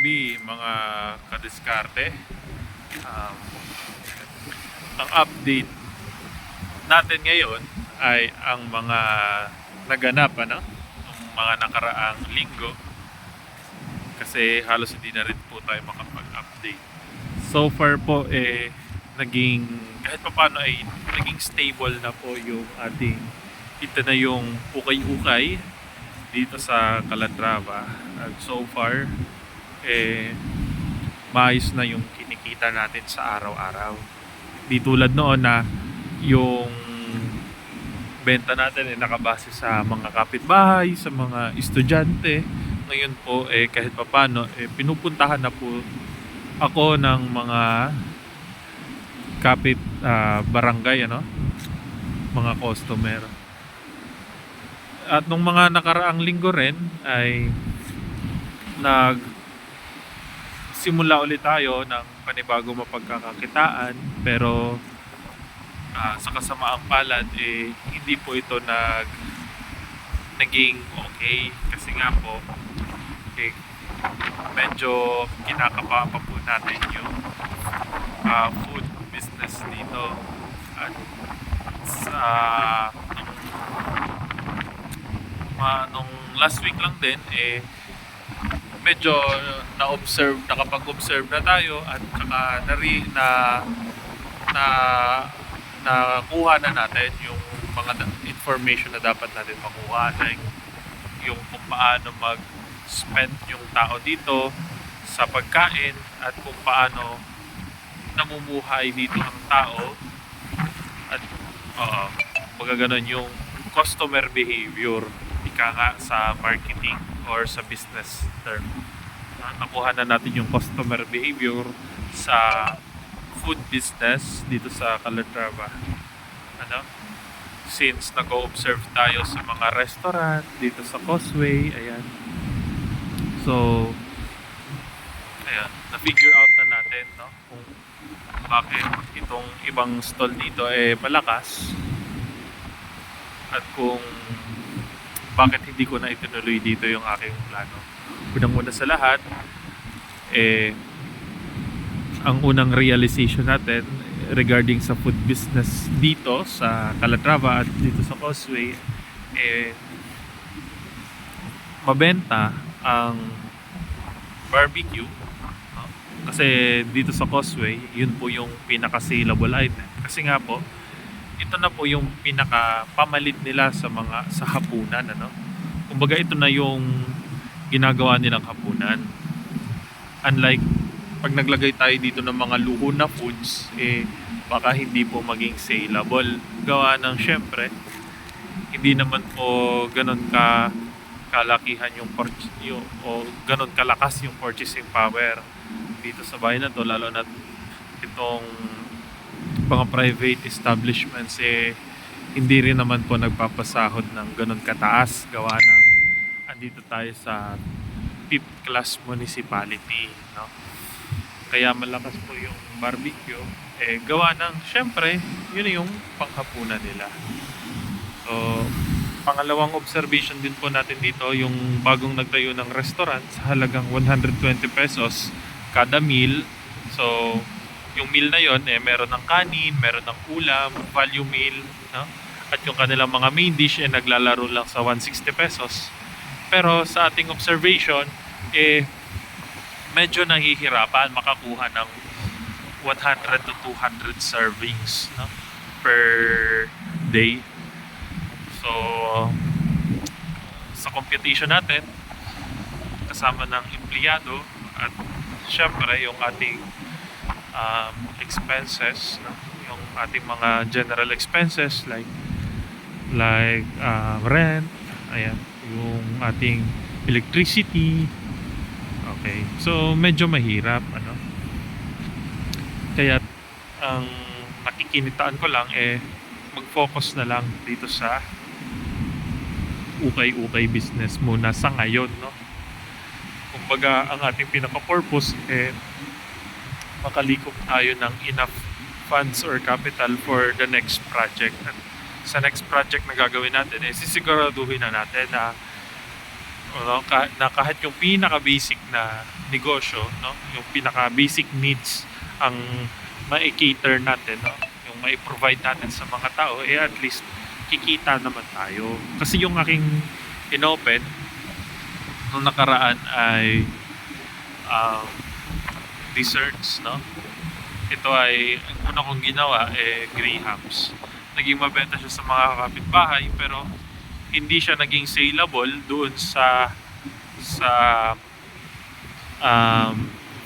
gabi mga kadiskarte. Um, ang update natin ngayon ay ang mga naganap ng mga nakaraang linggo kasi halos hindi na rin po tayo makapag-update. So far po naging kahit paano ay naging stable na po yung ating kita na yung ukay-ukay dito sa Calatrava. At so far maayos na yung kinikita natin sa araw-araw. Di tulad noon na yung benta natin ay nakabase sa mga kapitbahay, sa mga estudyante. Ngayon po kahit papano pinupuntahan na po ako ng mga barangay mga customer. At nung mga nakaraang linggo rin ay simula ulit tayo ng panibago mapagkakakitaan, pero sa kasamaang palad hindi po ito naging okay kasi nga po medyo kinakapa pa po natin yung food business dito. At sa nung last week lang din medyo nakapag-observe na tayo at saka nakuha na natin yung mga information na dapat natin makuha, like yung kung paano mag-spend yung tao dito sa pagkain at kung paano namumuhay dito ang tao at magaganon yung customer behavior, ika nga sa marketing or sa business term. Nakuha na natin yung customer behavior sa food business dito sa Calatrava. Since nag-observe tayo sa mga restaurant dito sa Causeway, ayan. So, ayan, na-figure out na natin kung bakit itong ibang stall dito malakas at kung bakit hindi ko na itinuloy dito yung aking plano. Unang-una sa lahat, ang unang realization natin regarding sa food business dito sa Calatrava at dito sa Causeway, mabenta ang barbecue, kasi dito sa Causeway, yun po yung pinaka-saleable item. Kasi nga po, ito na po yung pinaka-pamalit nila sa hapunan, Kumbaga ito na yung ginagawa nilang hapunan. Unlike pag naglagay tayo dito ng mga luho na foods, baka hindi po maging saleable. Gawa ng syempre, hindi naman po ganun kalakihan o ganun kalakas yung purchasing power dito sa bahay na to, lalo na itong mga private establishments hindi rin naman po nagpapasahod ng ganun kataas, gawa ng andito tayo sa 5th class municipality, kaya malakas po yung barbecue gawa ng syempre yun yung panghapunan nila. So pangalawang observation din po natin dito, yung bagong nagtayo ng restaurant sa halagang 120 pesos kada meal. So yung meal na yon meron ng kanin, meron ng ulam, value meal, at yung kanilang mga main dish naglalaro lang sa 160 pesos. Pero sa ating observation medyo nahihirapan makakuha ng 100 to 200 servings per day. So sa computation natin, kasama ng empleyado at syempre yung ating expenses, yung ating mga general expenses like rent, ayan, yung ating electricity. Okay, so medyo mahirap kaya ang nakikinitaan ko lang mag-focus na lang dito sa ukay-ukay business muna sa ngayon, Kumbaga ang ating pinaka-purpose makalikop tayo ng enough funds or capital for the next project. At sa next project na gagawin natin sisiguraduhin na natin na ano, kahit yung pinaka-basic na negosyo, no, yung pinaka-basic needs ang mai-cater natin, no, yung mai-provide natin sa mga tao, eh at least kikita naman tayo. Kasi yung aking inopen nung nakaraan ay um, desserts, no. Ito ay ang una kong ginawa grahams. Naging mabenta siya sa mga kapitbahay pero hindi siya naging saleable doon sa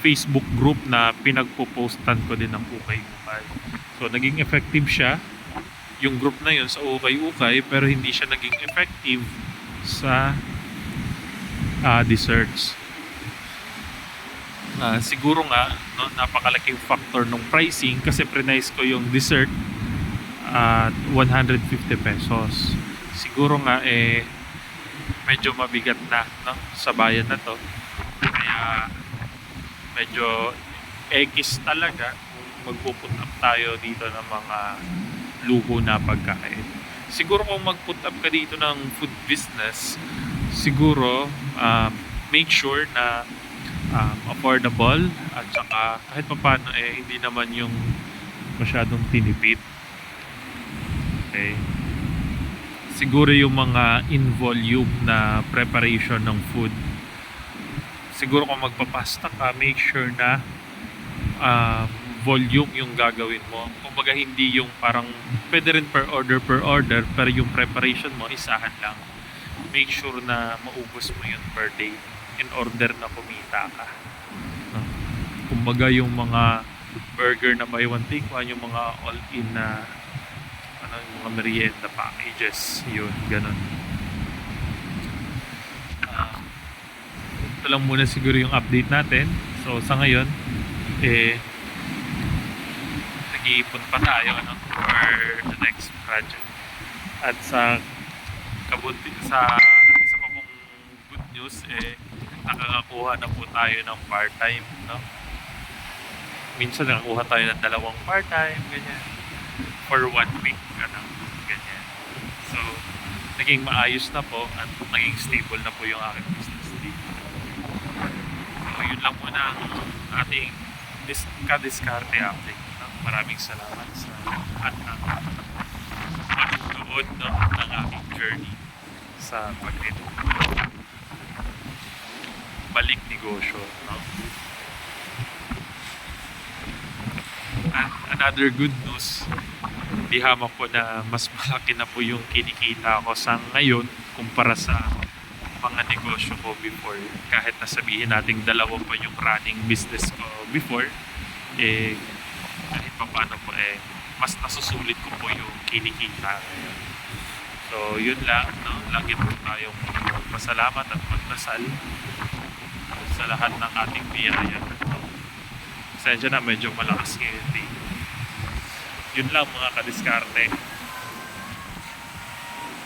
Facebook group na pinagpo-postan ko din ng ukay-ukay. So naging effective siya yung group na yun sa ukay-ukay pero hindi siya naging effective sa desserts. Siguro nga no, napakalaking factor ng pricing kasi prinice ko yung dessert at 150 pesos. Siguro nga medyo mabigat na no, sa bayan na to. Kaya medyo X talaga kung magpuput up tayo dito ng mga luho na pagkain. Siguro kung mag-put up ka dito ng food business, siguro make sure na affordable at saka kahit papaano hindi naman yung masyadong tinipid. Okay. Siguro yung mga in volume na preparation ng food. Siguro kung magpapasta ka, make sure na volume yung gagawin mo. Kumbaga hindi yung parang pwede rin per order pero yung preparation mo isahan lang. Make sure na maubos mo yun per day in order na kumita ka. No? Kumbaga yung mga burger na buy one take one, yung mga all-in na yung mga merienda packages, yun, ganun. Ito lang muna siguro yung update natin. So sa ngayon nag-iipon pa tayo for the next project. At sa isa pa pong good news nakakakuha na po tayo ng part-time, no? Minsan nakakuha tayo ng 2 part-time, ganyan, for 1 week, ganyan. So naging maayos na po at naging stable na po yung aking business dito. So yun lang muna ang ating kadiskarte update, no? Maraming salamat sa lahat ng manunood, no, ng aking journey sa balik negosyo, no? And another good news, di hamak po na mas malaki na po yung kinikita ko sa ngayon kumpara sa mga negosyo ko before. Kahit nasabihin nating 2 pa yung running business ko before, kahit pa paano po mas nasusulit ko po yung kinikita ngayon. So yun lang, no? Lagi po tayong pasalamat at magdasal sa lahat ng ating biyaya. Pasensya na, medyo malakas ngayon. Yun lang mga kadiskarte.